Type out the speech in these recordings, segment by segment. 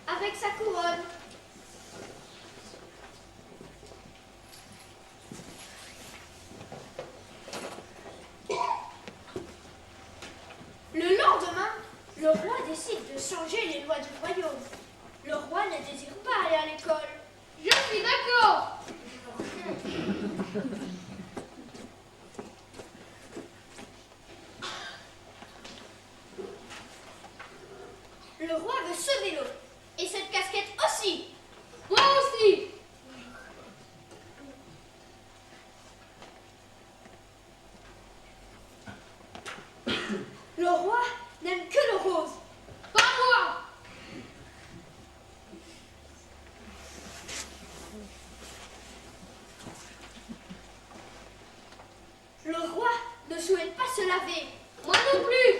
Avec sa couronne. Le lendemain, le roi décide de changer les lois du royaume. Le roi ne désire pas aller à l'école. Je suis d'accord. Le roi veut ce vélo. Et cette casquette aussi. Moi aussi. Le roi n'aime que le rose. Pas moi. Le roi ne souhaite pas se laver. Moi non plus.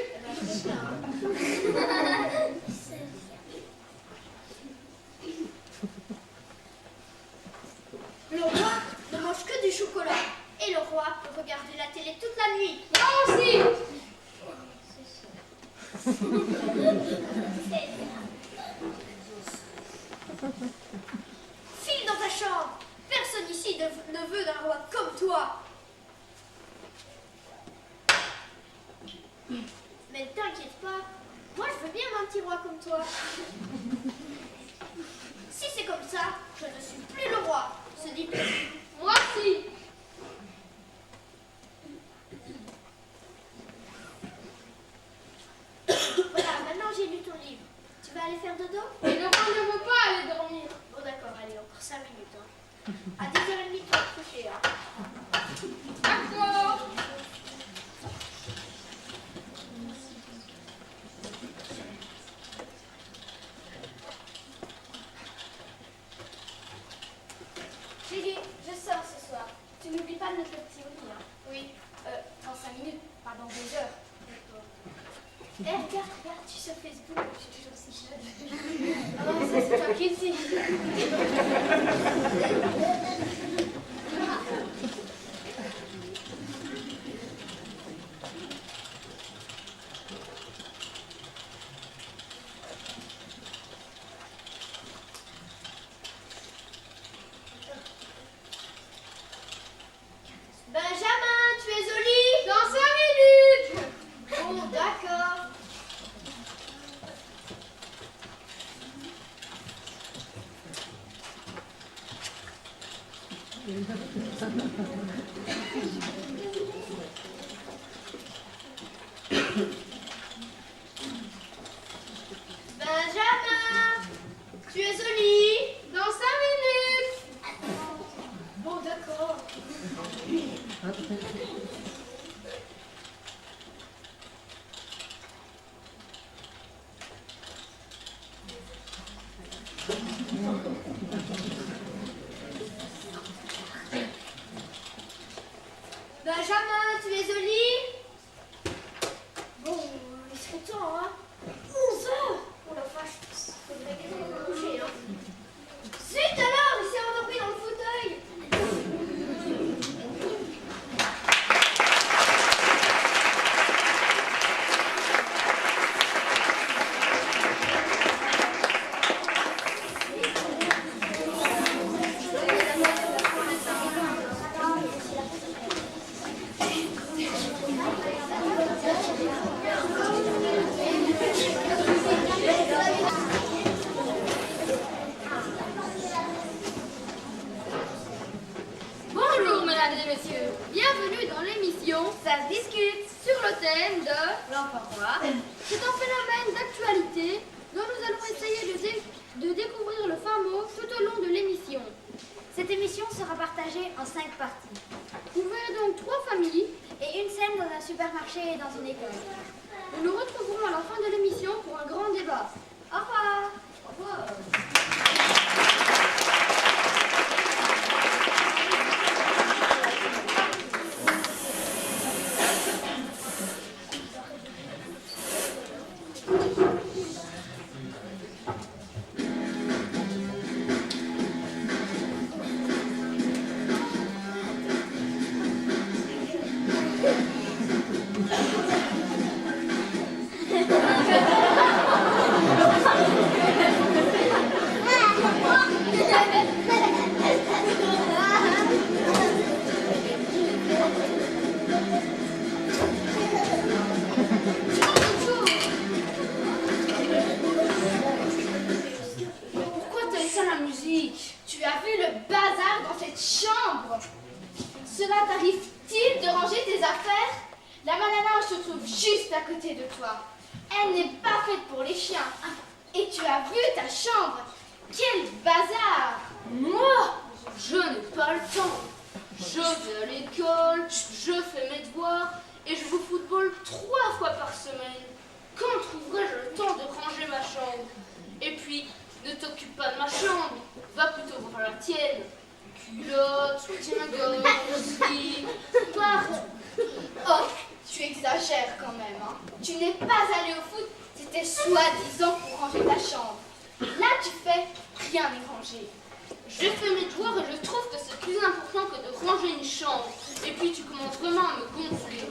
Le roi ne mange que du chocolat. Et le roi peut regarder la télé toute la nuit. Moi aussi. File dans ta chambre. Personne ici ne veut d'un roi comme toi. Mais ne t'inquiète pas. Moi, je veux bien un petit roi comme toi. Si c'est comme ça, je ne suis plus le roi, se dit Petit. Moi aussi. Voilà, maintenant j'ai lu ton livre. Tu vas aller faire dodo? Et le roi ne veut pas aller dormir. Bon d'accord, allez, encore 5 minutes. Hein. À 10h30, tu vas te coucher. Hein. D'accord. Gigi, je sors ce soir. Tu n'oublies pas de mettre le petit au lit, hein? Oui. Dans 5 minutes, pas dans 2 heures. Eh, regarde, je suis sur Facebook, je suis toujours si jeune. Ah non, ça c'est toi qui le dis. Benjamin, tu es au lit? Dans 5 minutes. Bon, d'accord. Benjamin, tu es au lit? Dans 5 minutes. Bon, d'accord. Benjamin, tu es au lit? Bon, il serait temps, hein? 11 heures! Oh la vache, faudrait qu'elle aille me coucher, hein? Zut alors, il s'est endormi dans le fauteuil! Bonjour mesdames et messieurs, bienvenue dans l'émission Ça se discute sur le thème de l'enfantoir. C'est un phénomène d'actualité dont nous allons essayer de découvrir le fin mot tout au long de l'émission. Cette émission sera partagée en 5 parties. Vous verrez donc 3 familles. Et une scène dans un supermarché et dans une école. Nous nous retrouverons à la fin de l'émission pour un grand débat. Au revoir! Au revoir. Pourquoi t'as éteint la musique? Tu as vu le bazar dans cette chambre? Cela t'arrive-t-il de ranger tes affaires? La banane se trouve juste à côté de toi. Elle n'est pas faite pour les chiens. Et tu as vu ta chambre? Quel bazar! Moi, je n'ai pas le temps. Je vais à l'école, je fais mes devoirs et je joue au football 3 fois par semaine. Quand trouverai-je le temps de ranger ma chambre? Et puis, ne t'occupe pas de ma chambre, va plutôt voir la tienne. Culotte, soutien-gorge, slip, partout. Oh, tu exagères quand même, hein. Tu n'es pas allé au foot, c'était soi-disant pour ranger ta chambre. Là, tu fais rien n'est rangé. Je fais mes devoirs et je trouve que c'est plus important que de ranger une chambre. Et puis tu commences vraiment à me gonfler.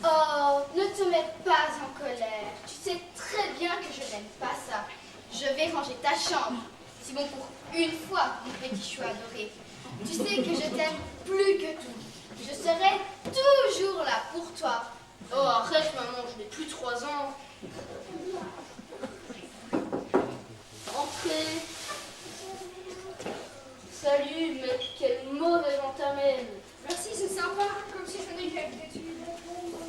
Oh, ne te mets pas en colère. Tu sais très bien que je n'aime pas ça. Je vais ranger ta chambre. C'est bon pour une fois, mon petit chou adoré. Tu sais que je t'aime plus que tout. Je serai toujours là pour toi. Oh, arrête maman, je n'ai plus 3 ans. Entrez. Salut, mais quelle mauvaise on t'amène. Merci, c'est sympa, comme si je venais avec d'études.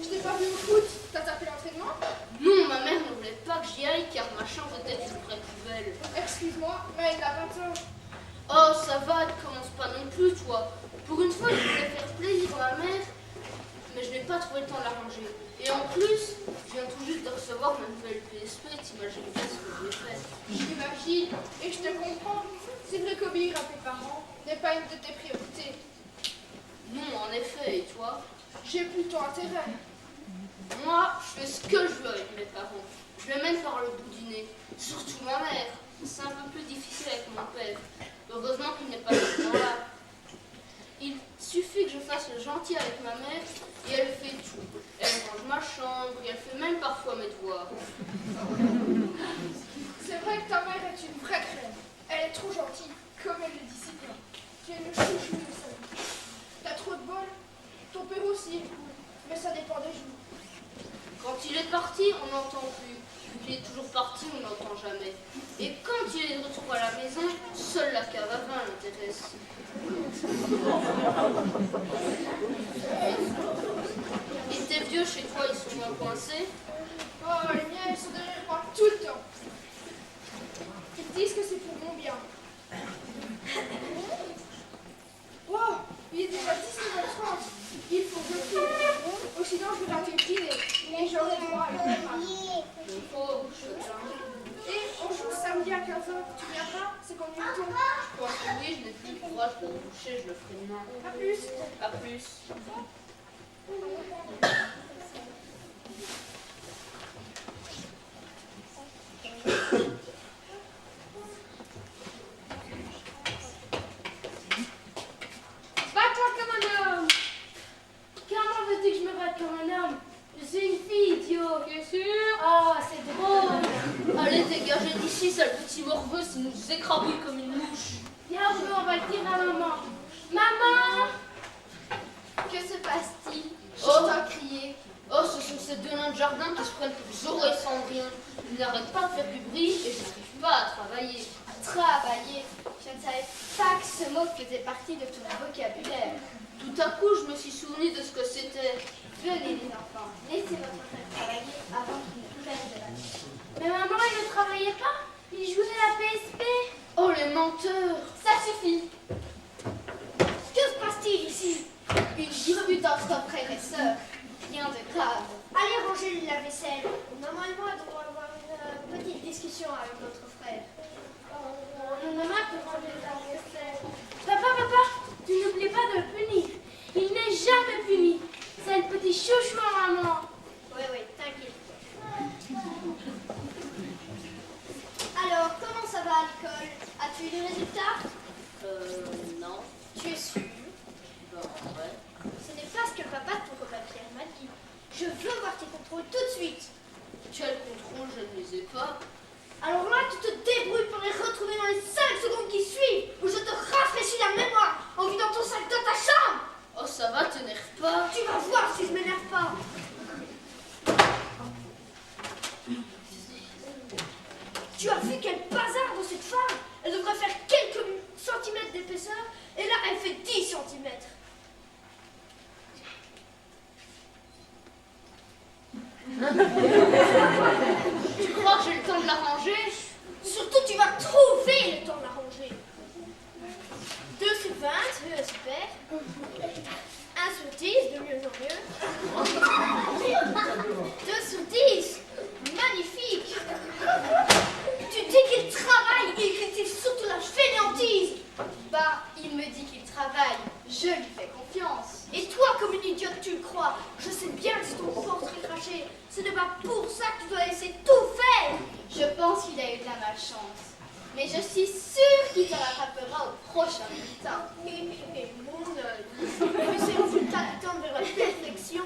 Je t'ai pas vu au foot, t'as tapé l'entraînement? Non, ma mère ne voulait pas que j'y aille car ma chambre était une vraie poubelle. Excuse-moi, mais il a 20 ans. Oh, ça va, ne commence pas non plus, toi. Pour une fois, je voulais faire plaisir à ma mère, mais je n'ai pas trouvé le temps de la ranger. Et en plus, je viens tout juste de recevoir ma nouvelle PSP, t'imagines pas ce que j'ai fait. J'imagine, et je te comprends. C'est vrai qu'obéir à tes parents n'est pas une de tes priorités. Non, en effet, et toi? J'ai plutôt intérêt. Moi, je fais ce que je veux avec mes parents. Je les mène par le bout du nez. Surtout ma mère. C'est un peu plus difficile avec mon père. Heureusement qu'il n'est pas souvent là. Il suffit que je fasse le gentil avec ma mère et elle fait tout. Elle range ma chambre et elle fait même parfois mes devoirs. C'est vrai que ta mère est une vraie crème. Elle est trop gentille, comme elle le dit si bien. Tu es le chouchou de sa vie. T'as trop de bol. Ton père aussi est cool, mais ça dépend des jours. Quand il est parti, on n'entend plus. Vu qu'il est toujours parti, on n'entend jamais. Et quand il est de retour à la maison, seule la cave à vin l'intéresse. Et tes vieux chez toi, ils sont moins coincés? Oh, les miens, ils sont derrière moi tout le temps. Ils disent que c'est pour mon bien. Wow, il est déjà 19h30. Il faut que je file. Sinon, je vais rater le dîner. Et j'aurai droit à une repas. Oh, je Et on joue samedi à 15h. Tu viens pas? C'est quand il tourne. pense que oui, je n'ai plus le courage de me coucher, je le ferai demain. A plus. À plus. Bats-toi comme un homme. Comment veux-tu que je me batte comme un homme? Je suis une fille, idiot. T'es sûr? Oh, c'est drôle. Allez, dégagez d'ici, sale petit morveux, s'il nous écrabouille comme une mouche. Viens, on va le dire à maman. Maman! Que se passe-t-il? J'entends crier. Oh, ce sont ces deux nains de jardin qui se prennent pour Zorro et Cendrillon. Ils n'arrêtent pas de faire du bruit et je n'arrive pas à travailler. Travailler. Je ne savais pas que ce mot faisait partie de ton vocabulaire. Tout à coup, je me suis souvenu de ce que c'était. Venez les enfants, laissez votre frère travailler avant qu'il ne perde de la nuit. Mais maman, il ne travaillait pas. Il jouait à la PSP. Oh, les menteurs! Ça suffit. Que se passe-t-il ici? Une dispute entre frères et sœurs. Rien de grave. Allez ranger la vaisselle. Maman et moi devons avoir une petite discussion avec notre frère. Maman peut ranger la vaisselle. Papa, tu n'oublies pas de le punir. Il n'est jamais puni. C'est le petit chouchou à maman. Oui, t'inquiète. Alors, comment ça va à l'école? As-tu eu des résultats? Non. Tu es sûr? Ben, ouais. Ce n'est pas ce que papa, ton copain Pierre, m'a dit. Je veux voir tes contrôles tout de suite. Quel contrôle, je ne les ai pas. Alors là, tu te débrouilles pour les retrouver dans les 5 secondes qui suivent, ou je te rafraîchis la mémoire en vidant ton sac dans ta chambre. Oh, ça va, t'énerve pas. Tu vas voir si je m'énerve pas. Tu as vu quel bazar dans cette femme? Elle devrait faire quelques centimètres d'épaisseur, et là, elle fait 10 centimètres. Tu crois que j'ai le temps de la ranger? Surtout, tu vas trouver le temps de la ranger. 2 sur 20, super. 1 sur 10, de mieux en mieux. 2 sur 10, magnifique. Tu dis qu'il travaille et il critique surtout la fainéantise. Bah, il me dit qu'il travaille. Je lui fais confiance. Et toi, comme une idiote, tu le crois. Je sais bien que c'est ton portrait craché. Ce n'est pas pour ça que tu dois laisser tout faire. Je pense qu'il a eu de la malchance. Mais je suis sûre qu'il te rattrapera au prochain bulletin. Et mon œil. Mais c'est une t'attendre vers la perfection.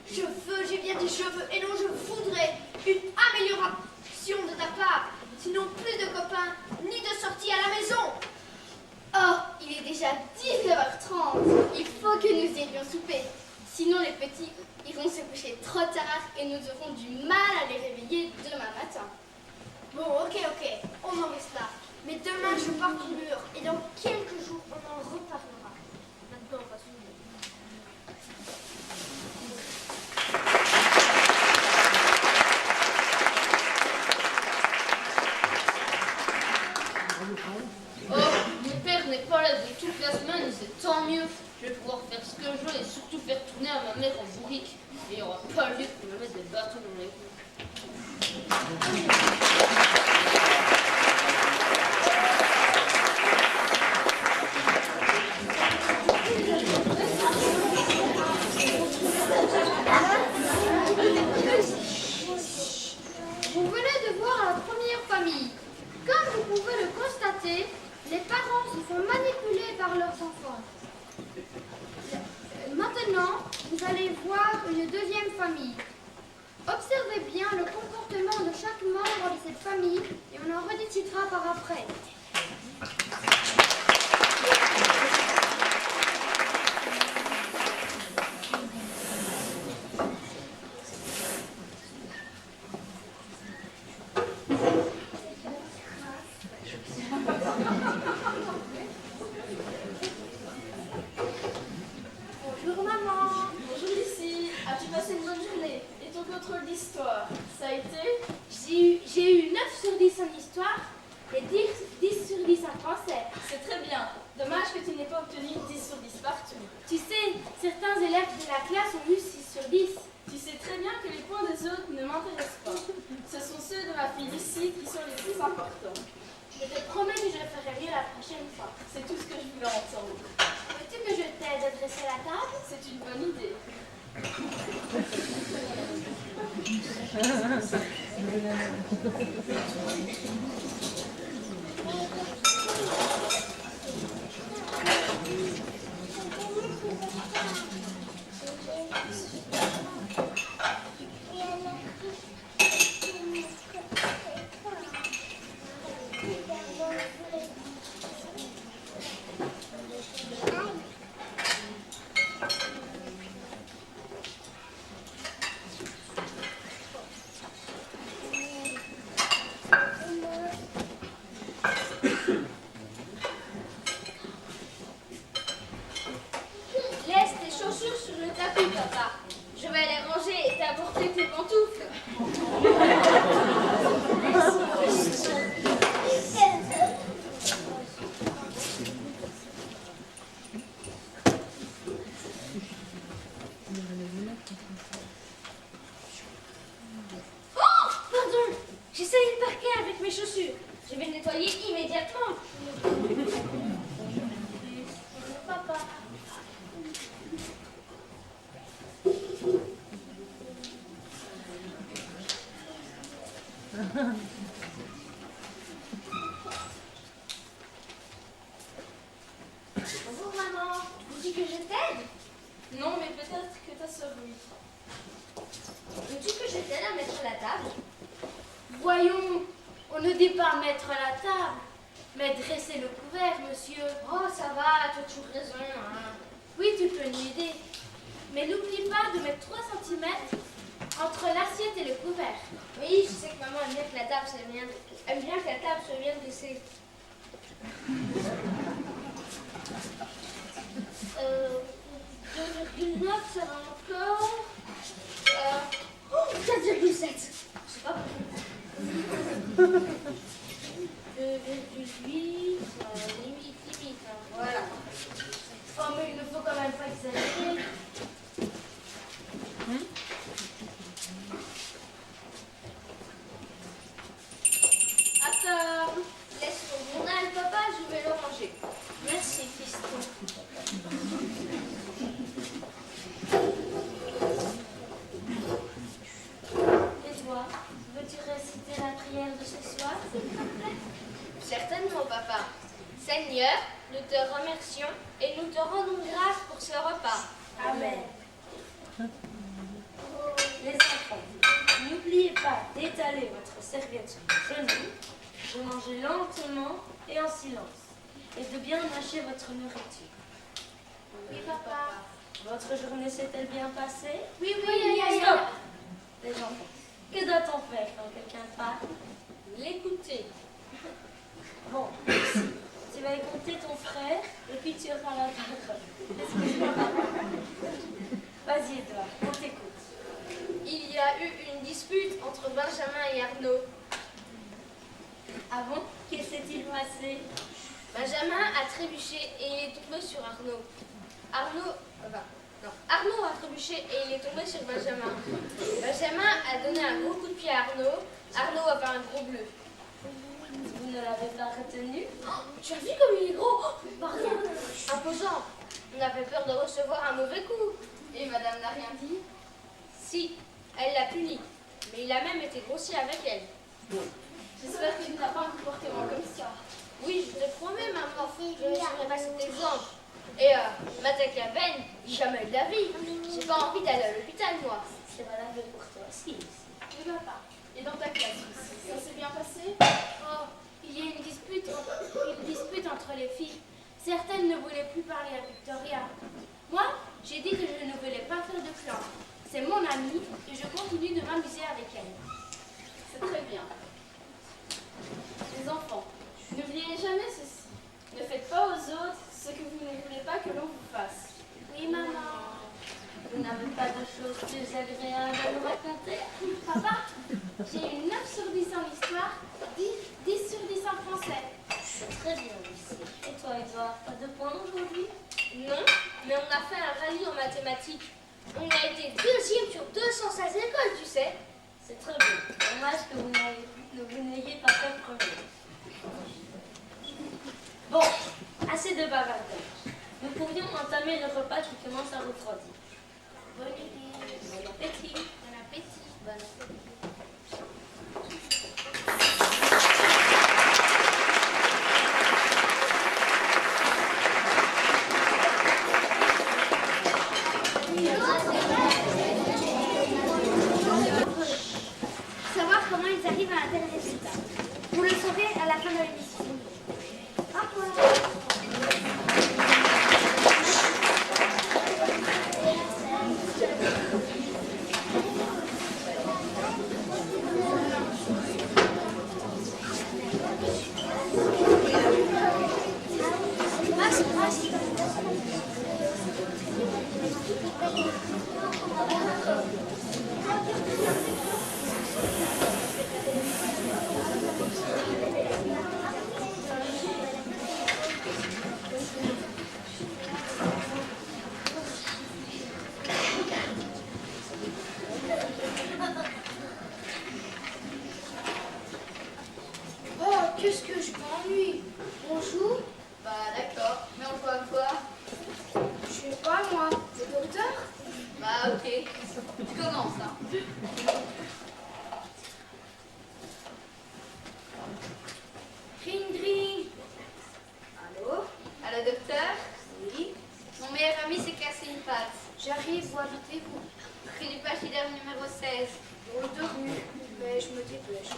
J'ai bien dit je veux, et non je voudrais une amélioration de ta part. Sinon plus de copains, ni de sortie à la maison. Oh, il est déjà 19h30. Il faut que nous ayons souper. Sinon, les petits iront se coucher trop tard et nous aurons du mal à les réveiller demain matin. Bon, ok, on en reste là. Mais demain je pars du mur, et dans quelques jours on en reparlera. Maintenant on va se lever. Oh, mon père n'est pas là de toute la semaine et c'est tant mieux. Je vais pouvoir faire ce que je veux et surtout faire tourner à ma mère en bourrique. Et il n'y aura pas lieu de me mettre des bâtons dans les roues. famille. Comme vous pouvez le constater, les parents se font manipuler par leurs enfants. Maintenant, vous allez voir une deuxième famille. Observez bien le comportement de chaque membre de cette famille et on en rediscutera par après. Bonjour maman. Bonjour Lucie, as-tu passé une bonne journée? Et ton contrôle d'histoire, ça a été? J'ai eu 9 sur 10 en histoire et 10 sur 10 en français. C'est très bien. Dommage que tu n'aies pas obtenu 10 sur 10 partout. Tu sais, certains élèves de la classe ont eu 6 sur 10. Tu sais très bien que les points des autres ne m'intéressent pas. Ce sont ceux de ma fille Lucie qui sont les plus importants. Je te promets que je ferai mieux la prochaine fois. C'est tout ce que je voulais entendre. Veux-tu que je t'aide à dresser la table? C'est une bonne idée. Laisse tes chaussures sur le tapis, papa. Je vais les ranger et t'apporter tes pantoufles. Oh, pardon. J'essaye le parquet avec mes chaussures. Je vais le nettoyer immédiatement. Papa. Bonjour maman, veux-tu que je t'aide? Non, mais peut-être que ta sœur oui. Veux-tu que je t'aide à mettre la table? Voyons, on ne dit pas mettre la table, mais dresser le couvert, monsieur. Oh ça va, tu as toujours raison. Hein. Oui, tu peux m'aider. Mais n'oublie pas de mettre 3 cm entre l'assiette et le couvert. Oui, je sais que maman aime bien que la table soit bien dressée. 2,9 ça va encore. 4,7. C'est pas bon. 2,8, limite. Hein. Voilà. Oh, mais il ne faut quand même pas exagérer. À table. Laisse ton journal, papa, je vais le ranger. Merci, fiston. Et toi, veux-tu réciter la prière de ce soir, s'il te plaît? Certainement, papa. Seigneur, nous te remercions et nous te rendons grâce pour ce repas. Amen. Les enfants, n'oubliez pas d'étaler votre serviette sur vos genoux, de manger lentement et en silence, et de bien mâcher votre nourriture. Oui, papa. Votre journée s'est-elle bien passée? Oui, Stop! Les enfants, que doit-on faire quand quelqu'un parle? L'écouter. Bon, merci. Tu vas écouter ton frère et puis tu auras la parole. Excuse-moi, papa. Vas-y, Edouard, on t'écoute. Il y a eu une dispute entre Benjamin et Arnaud. Ah bon? Qu'est-ce qui s'est-il passé? Benjamin a trébuché et il est tombé sur Arnaud. Arnaud a trébuché et il est tombé sur Benjamin. Benjamin a donné un gros coup de pied à Arnaud. Arnaud a fait un gros bleu. Vous ne l'avez pas retenu? Oh, tu as vu comme il est gros? Pardon. Imposant. On avait peur de recevoir un mauvais coup. Et madame n'a rien dit? Si, elle l'a puni. Mais il a même été grossier avec elle. J'espère que tu n'as pas un comportement comme ça. Oui, je te promets, maman, je ne serai pas cet exemple. Et m'attaque la veine, jamais de la vie. J'ai pas envie d'aller à l'hôpital, moi. C'est valable pour toi aussi. Ne va pas. Et dans ta classe aussi, ça s'est bien passé? Oh, il y a une dispute entre les filles. Certaines ne voulaient plus parler à Victoria. Moi, j'ai dit que je ne voulais pas faire de plan. C'est mon amie et je continue de m'amuser avec elle. C'est très bien. Les enfants, n'oubliez jamais ceci. Ne faites pas aux autres ce que vous ne voulez pas que l'on vous fasse. Oui, maman. Vous n'avez pas de choses plus agréables à nous raconter? Papa, j'ai une 9 sur 10 en histoire, 10 sur 10 en français. C'est très bien aussi. Et toi, Edouard, pas de points aujourd'hui? Non, mais on a fait un rallye en mathématiques. On a été deuxième sur 216 écoles, tu sais. C'est très bien. Dommage que vous n'ayez pas fait premier. Bon, assez de bavardage. Nous pourrions entamer le repas qui commence à refroidir. Bonne idée. Bon appétit. Bon appétit. Bon appétit. Savoir comment ils arrivent à un tel résultat. Vous le saurez à la fin de l'émission. Au revoir. Oh, qu'est-ce que je m'ennuie. Bonjour. Bah d'accord, mais on voit quoi? Je sais pas moi. Le docteur? Bah ok, tu commences hein. Ring, ring. Allô? Allô docteur? Oui. Mon meilleur ami s'est cassé une patte. J'arrive, où habitez-vous? Rue du Pachyderme numéro 16. Dans le 2 rue. Mais je me dépêche.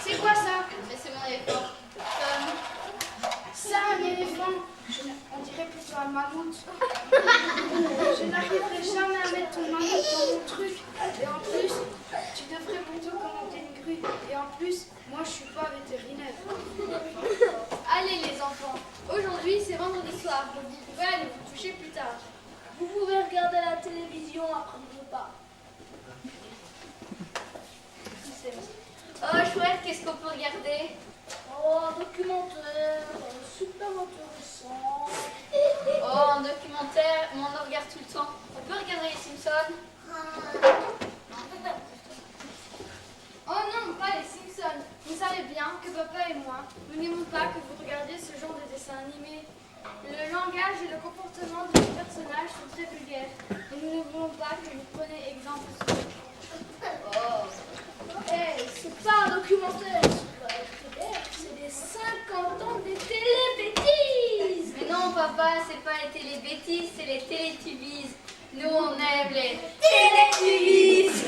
C'est quoi ça? Mais c'est mon éléphant. Ça, un éléphant. On dirait plutôt un mammouth. Je n'arriverai jamais à mettre ton mammouth dans mon truc. Et en plus, tu devrais plutôt commander une grue. Et en plus, moi je suis pas vétérinaire. Allez les enfants, aujourd'hui c'est vendredi soir, donc vous pouvez aller vous coucher plus tard. Vous pouvez regarder la télévision après le repas. Oh chouette, qu'est-ce qu'on peut regarder? Oh, un documentaire, super intéressant. Oh un documentaire, mais on en regarde tout le temps. On peut regarder les Simpsons? Oh non, pas les Simpsons. Vous savez bien que papa et moi, nous n'aimons pas que vous regardiez ce genre de dessin animé. Le langage et le comportement de nos personnages sont très vulgaires. Et nous ne voulons pas que vous preniez exemple sur eux. Oh. Eh, c'est pas un documentaire, c'est pas RTL, c'est les 50 ans des télébêtises. Mais non papa, c'est pas les télébêtises, c'est les télétubbies. Nous on aime les Télébêtises.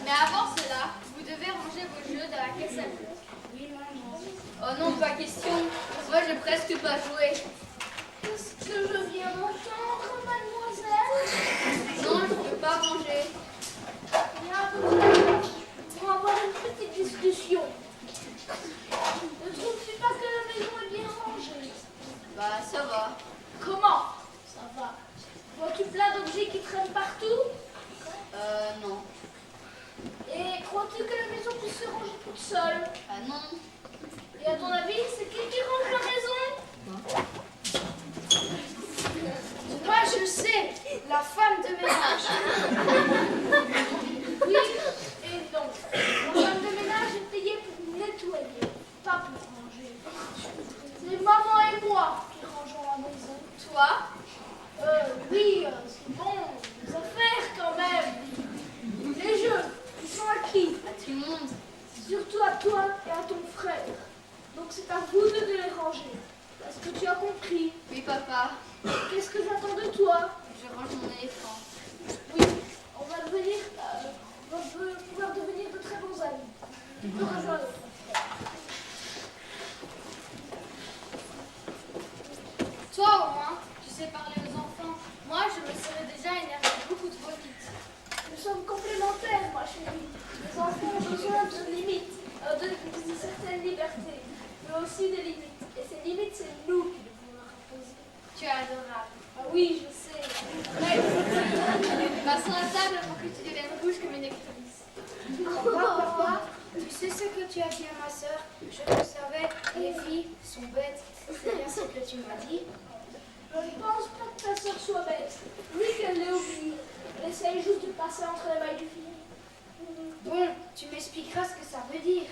Mais avant cela, vous devez ranger vos jeux dans la caisse à jeux. Oui, maman. Oh non, pas question. Moi j'ai presque pas joué. Qu'est-ce que je viens d'entendre, mademoiselle? Non, je peux pas ranger. Viens, on va avoir une petite discussion. Ne trouves-tu pas que la maison est bien rangée? Bah ça va. Comment? Ça va. Vois-tu plein d'objets qui traînent partout? Non. Et crois-tu que la maison puisse se ranger toute seule? Ah non. Et à ton avis, c'est qui range la maison? Moi je sais, la femme de ménage. Oui et non. La femme de ménage est payée pour tout le monde. Surtout à toi et à ton frère. Donc c'est à vous deux de les ranger. Est-ce que tu as compris? Oui, papa. Qu'est-ce que j'attends de toi? Je range mon éléphant. Oui, on va pouvoir devenir de très bons amis. Tu peux rejoindre ton frère. Toi, au moins, tu sais parler aux enfants. Moi, je me serais déjà énervé beaucoup trop vite. Nous sommes complémentaires, ma chérie. Les enfants ont besoin de limites, de certaines libertés, mais aussi des limites. Et ces limites, c'est nous qui devons leur imposer. Tu es adorable. Ah oui, je sais. Passons à table pour que tu deviennes rouge comme une actrice. Papa, tu sais ce que tu as dit à ma sœur? Je le savais, les filles sont bêtes. C'est bien ce que tu m'as dit. Je ne pense pas que ta sœur soit bête, ni qu'elle l'ait oublié. Elle essaye juste de passer entre les mailles du filet. Bon, tu m'expliqueras ce que ça veut dire.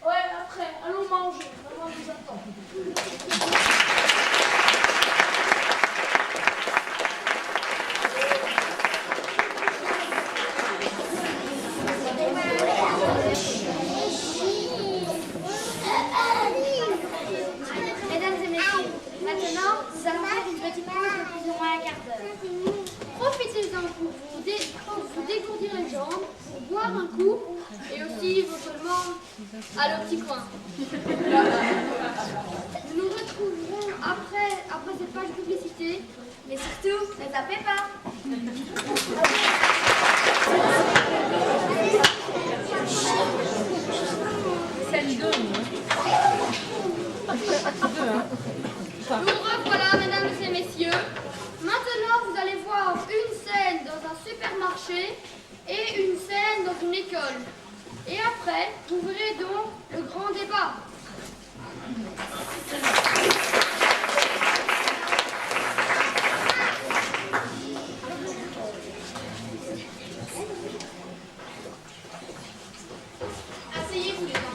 Ouais, après, allons manger. Maman nous attend. Mesdames et messieurs, maintenant, nous allons faire une petite pause de plus ou moins un quart d'heure. Profitez-en pour vous dégourdir les jambes, pour boire un coup, et aussi éventuellement aller au petit coin. Nous nous retrouverons après cette page publicité, mais surtout, ne tapez pas. Nous revoilà, mesdames et messieurs. Maintenant, vous allez voir une scène dans un supermarché et une scène dans une école. Et après, vous verrez donc le grand débat. Asseyez-vous, les enfants.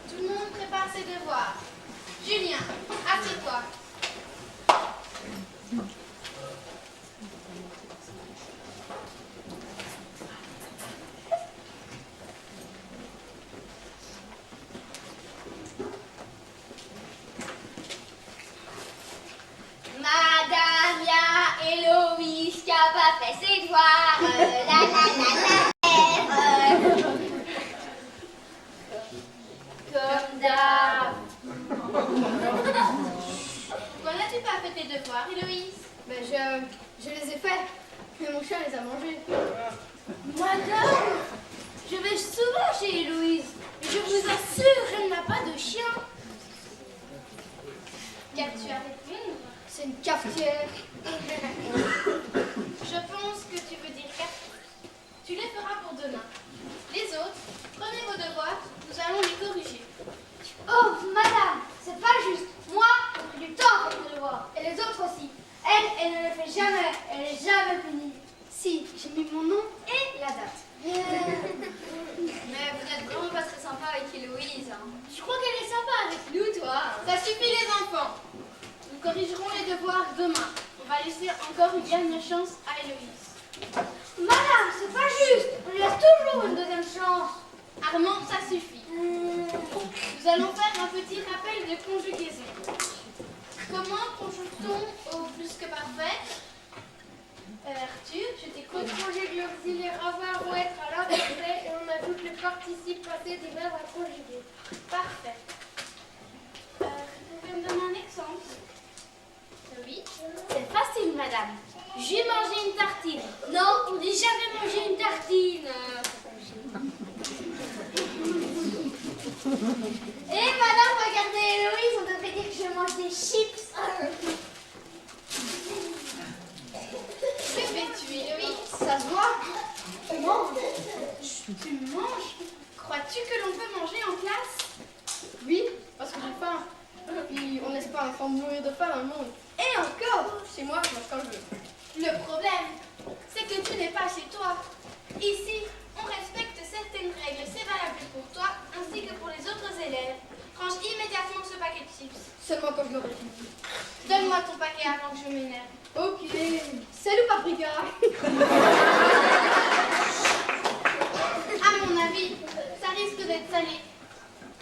Tout le monde prépare ses devoirs. Julien, assieds-toi. Madame, y'a Héloïse qui a pas fait ses devoirs. Comme d'hab. Pourquoi n'as-tu pas fait tes devoirs, Héloïse? Ben, je les ai faits, mais mon chien les a mangés. Madame, je vais souvent chez Héloïse. Et je vous assure, elle n'a pas de chien. Qu'as-tu à répondre? C'est une cafetière. Je pense que tu veux dire café. Tu les feras pour demain. Les autres, prenez vos devoirs, nous allons les corriger. Oh, madame, c'est pas juste. Moi, j'ai pris du temps à faire mes devoirs. Et les autres aussi. Elle ne le fait jamais. Elle n'est jamais punie. Si, j'ai mis mon nom et la date. Mais vous n'êtes vraiment pas très sympa avec Héloïse. Hein. Je crois qu'elle est sympa avec nous, toi. Ça suffit les enfants. Nous corrigerons les devoirs demain. On va laisser encore une dernière chance à Héloïse. Madame, c'est pas juste. On lui laisse toujours une deuxième chance. Armand, ça suffit. Nous allons faire un petit rappel de conjugaison. Comment conjugue-t-on au plus que parfait? Arthur, je t'écoute. On conjugue l'auxiliaire avoir ou être à l'imparfait et on ajoute le participe passé des verbes à conjuguer. Parfait. Vous pouvez me donner un exemple? Oui. C'est facile, madame. J'ai mangé une tartine. Non, on dit jamais manger une tartine. Et madame, regardez Héloïse, on devrait dire que je mange des chips. Que fais-tu, Héloïse? Ça se voit. On mange. Tu manges? Crois-tu que l'on peut manger en classe? Oui, parce que j'ai faim. Puis on laisse pas un enfant mourir de faim dans le monde. Et encore, chez moi, je mange quand je veux. Le problème, c'est que tu n'es pas chez toi. Ici, on respecte certaines règles, c'est valable pour toi ainsi que pour les autres élèves. Range immédiatement ce paquet de chips. Seulement quand je l'aurai fini. Donne-moi ton paquet avant que je m'énerve. Ok. Salut Paprika. À mon avis, ça risque d'être salé.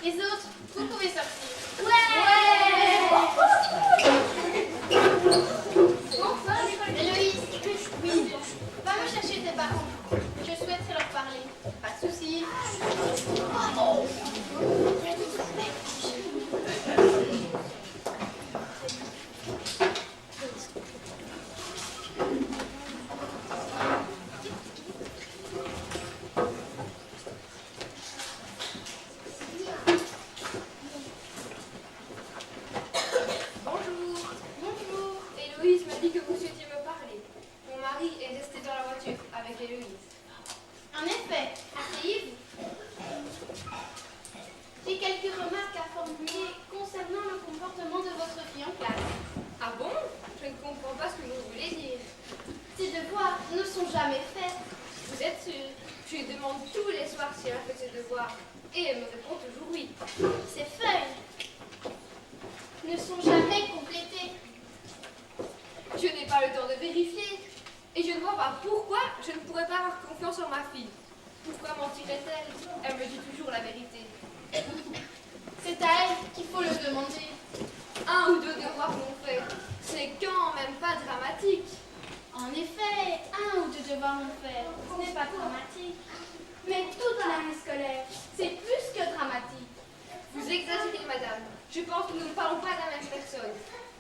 Les autres, vous pouvez sortir. Héloïse, oui, va me chercher tes parents. Je souhaiterais leur parler. Pas de soucis. Bonjour. Héloïse m'a dit que vous souhaitiez me parler. Mon mari est resté dans la voiture avec Héloïse. En effet, asseyez-vous. J'ai quelques remarques à formuler concernant le comportement de votre fille en classe. Ah bon? Je ne comprends pas ce que vous voulez dire. Ses devoirs ne sont jamais faits. Vous êtes sûr? Je lui demande tous les soirs si elle a fait ses devoirs. Et elle me répond toujours oui. Ses feuilles ne sont jamais complétées. Je n'ai pas le temps de vérifier. Et je ne vois pas pourquoi je ne pourrais pas avoir confiance en ma fille. Pourquoi mentirait-elle? Elle me dit toujours la vérité. C'est à elle qu'il faut le demander. Un ou deux devoirs non faits, c'est quand même pas dramatique. En effet, un ou deux devoirs non faits, ce n'est pas dramatique. Mais toute l'année scolaire, c'est plus que dramatique. Vous exagérez, madame. Je pense que nous ne parlons pas de la même personne.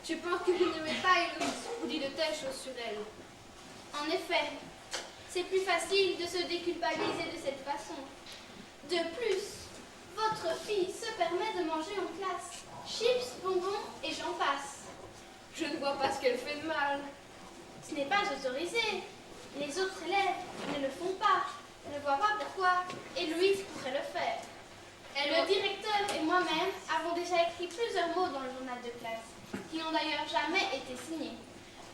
Je pense que vous n'aimez pas Héloïse pour dire de telles choses sur elle. En effet, c'est plus facile de se déculpabiliser de cette façon. De plus, votre fille se permet de manger en classe. Chips, bonbons et j'en passe. Je ne vois pas ce qu'elle fait de mal. Ce n'est pas autorisé. Les autres élèves ne le font pas. Je ne vois pas pourquoi Héloïse pourrait le faire. Le directeur et moi-même avons déjà écrit plusieurs mots dans le journal de classe, qui n'ont d'ailleurs jamais été signés.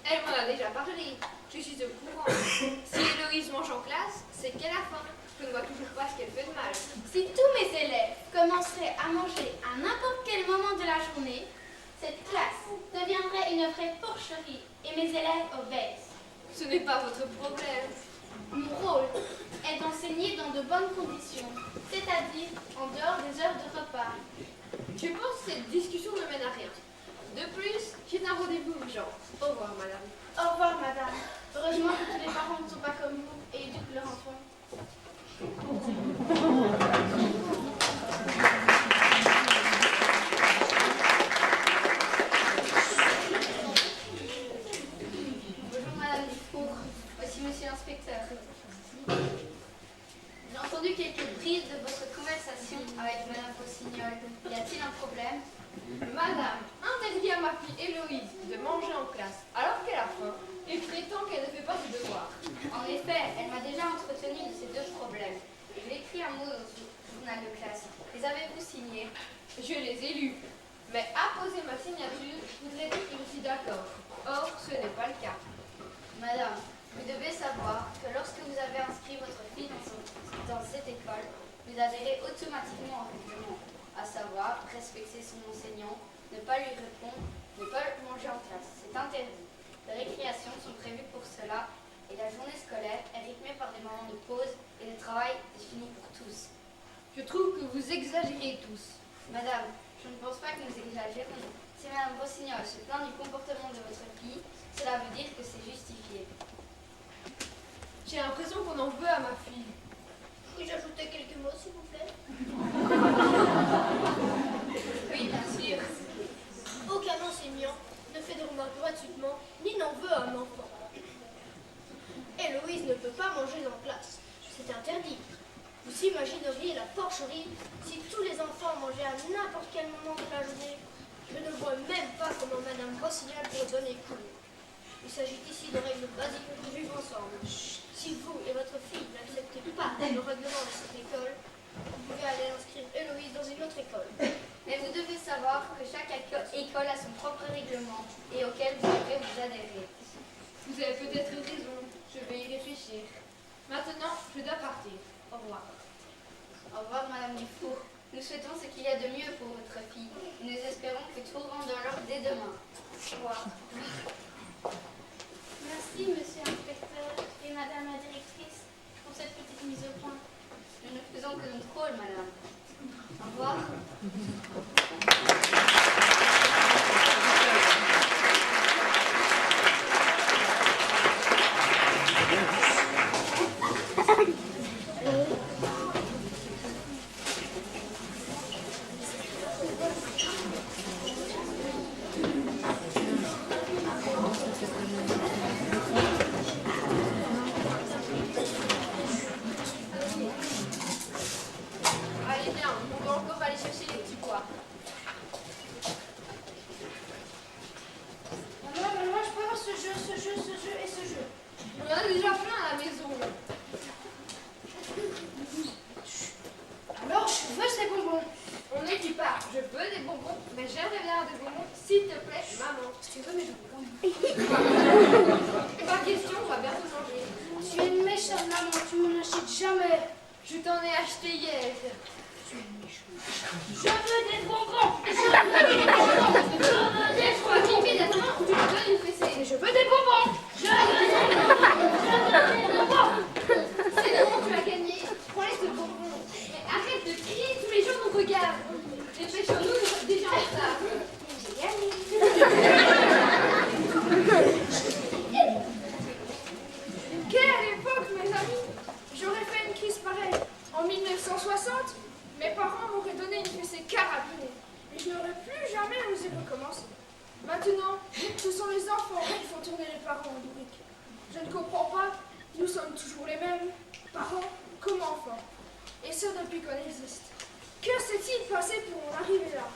Elle m'en a déjà parlé. Je suis au courant. Si Héloïse mange en classe, c'est qu'elle a faim. Je ne vois toujours pas ce qu'elle fait de mal. Si tous mes élèves commenceraient à manger à n'importe quel moment de la journée, cette classe deviendrait une vraie porcherie et mes élèves obèses. Ce n'est pas votre problème. Mon rôle est d'enseigner dans de bonnes conditions, c'est-à-dire en dehors des heures de repas. Je pense que cette discussion ne mène à rien. De plus, j'ai un rendez-vous urgent. Au revoir, madame. Au revoir, madame. Heureusement que tous les parents ne sont pas comme vous et éduquent leurs enfants. Bonjour Madame Dufour, voici Monsieur l'inspecteur. J'ai entendu quelques brides de votre conversation avec Madame Rossignol. Y a-t-il un problème? Madame interdit à ma fille Héloïse de manger en classe alors qu'elle a faim et prétend qu'elle ne fait pas ses devoirs. En effet, elle m'a déjà entretenu de ces deux problèmes. Je l'ai écrit un mot dans le journal de classe. Les avez-vous signés? Je les ai lus, mais apposer ma signature voudrait dire que je suis d'accord. Or, ce n'est pas le cas. Madame, vous devez savoir que lorsque vous avez inscrit votre fille dans cette école, vous adhérez automatiquement au règlement, à savoir respecter son enseignant, ne pas lui répondre, ne pas manger en classe. C'est interdit. Les récréations sont prévues pour cela et la journée scolaire est rythmée par des moments de pause et de travail définis pour tous. Je trouve que vous exagérez tous. Madame, je ne pense pas que nous exagérons. Si Madame Rossignol se plaint du comportement de votre fille, cela veut dire que c'est justifié. J'ai l'impression qu'on en veut à ma fille. Puis-je ajouter quelques mots, s'il vous plaît? Oui, bien sûr. Aucun enseignant ne fait de remarques gratuitement, ni n'en veut à un enfant. Héloïse ne peut pas manger en classe. C'est interdit. Vous imagineriez la porcherie si tous les enfants mangeaient à n'importe quel moment de la journée. Je ne vois même pas comment Madame Rossignol pourrait donner cours. Il s'agit ici de règles basiques pour vivre ensemble. Si vous et votre fille n'acceptez pas le règlement de cette école, vous pouvez aller inscrire Héloïse dans une autre école. Mais vous devez savoir que chaque école a son propre règlement et auquel vous devrez vous adhérer. Vous Vous avez peut-être raison. Je vais y réfléchir. Maintenant, je dois partir. Au revoir. Au revoir, Madame Dufour. Nous souhaitons ce qu'il y a de mieux pour votre fille. Nous espérons que tout rentre dans l'ordre dès demain. Au revoir. Merci, monsieur l'inspecteur et madame la directrice, pour cette petite mise au point. Nous ne faisons que notre rôle, madame. Au revoir. Allez bien, on doit encore aller chercher les petits pois. Maman, je peux avoir ce jeu et ce jeu. On en a déjà plein à la maison. Alors, je veux ces bonbons. On ne dit pas, je veux des bonbons, mais j'aimerais bien des bonbons, s'il te plaît, maman. Si tu veux, mais je veux quand même. Pas question, on va bientôt manger. Tu es une méchante maman, tu m'en achètes jamais. Je t'en ai acheté hier. Je veux des bonbons. Je veux des bonbons. Je veux des bonbons. Immédiatement, tu me donnes une fessée. Je veux des bonbons. Je veux des bonbons. Je veux des bonbons. C'est bon, tu as gagné. Prends-les ce bonbon. Mais arrête de crier, tous les gens nous regardent. Dépêchons-nous, nous sommes déjà en retard. J'ai gagné. Quelle époque, mes amis! J'aurais fait une crise pareille. En 1960, mes parents m'auraient donné une fessée carabinée. Et je n'aurais plus jamais osé recommencer. Maintenant, ce sont les enfants qui font tourner les parents en bourrique. Je ne comprends pas, nous sommes toujours les mêmes, parents comme enfants. Et ce depuis qu'on existe. Que s'est-il passé pour en arriver là?